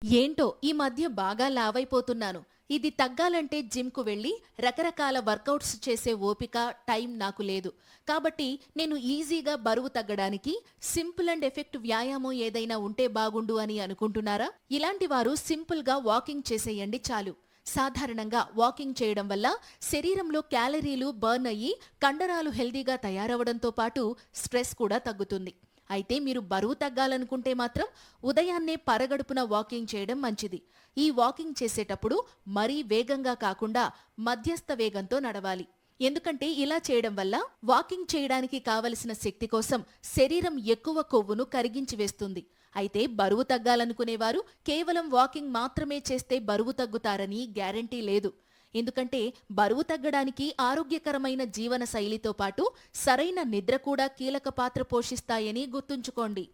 ఏంటో ఈ మధ్య బాగా లావైపోతున్నాను. ఇది తగ్గాలంటే జిమ్‌కు వెళ్లి రకరకాల వర్కౌట్స్ చేసే ఓపిక, టైం నాకు లేదు. కాబట్టి నేను ఈజీగా బరువు తగ్గడానికి సింపుల్ అండ్ ఎఫెక్టివ్ వ్యాయామం ఏదైనా ఉంటే బాగుండు అని అనుకుంటున్నారా? ఇలాంటి వారు సింపుల్‌గా వాకింగ్ చేసేయండి చాలు. సాధారణంగా వాకింగ్ చేయడం వల్ల శరీరంలో క్యాలరీలు బర్న్ అయ్యి కండరాలు హెల్దీగా తయారవడంతో పాటు స్ట్రెస్ కూడా తగ్గుతుంది. అయితే మీరు బరువు తగ్గాలనుకుంటే మాత్రం ఉదయాన్నే పరగడుపున వాకింగ్ చేయడం మంచిది. ఈ వాకింగ్ చేసేటప్పుడు మరీ వేగంగా కాకుండా మధ్యస్థ వేగంతో నడవాలి. ఎందుకంటే ఇలా చేయడం వల్ల వాకింగ్ చేయడానికి కావలసిన శక్తి కోసం శరీరం ఎక్కువ కొవ్వును కరిగించి వేస్తుంది. అయితే బరువు తగ్గాలనుకునేవారు కేవలం వాకింగ్ మాత్రమే చేస్తే బరువు తగ్గుతారని గ్యారంటీ లేదు. ఎందుకంటే బరువు తగ్గడానికి ఆరోగ్యకరమైన జీవన శైలితో పాటు సరైన నిద్ర కూడా కీలక పాత్ర పోషిస్తాయని గుర్తుంచుకోండి.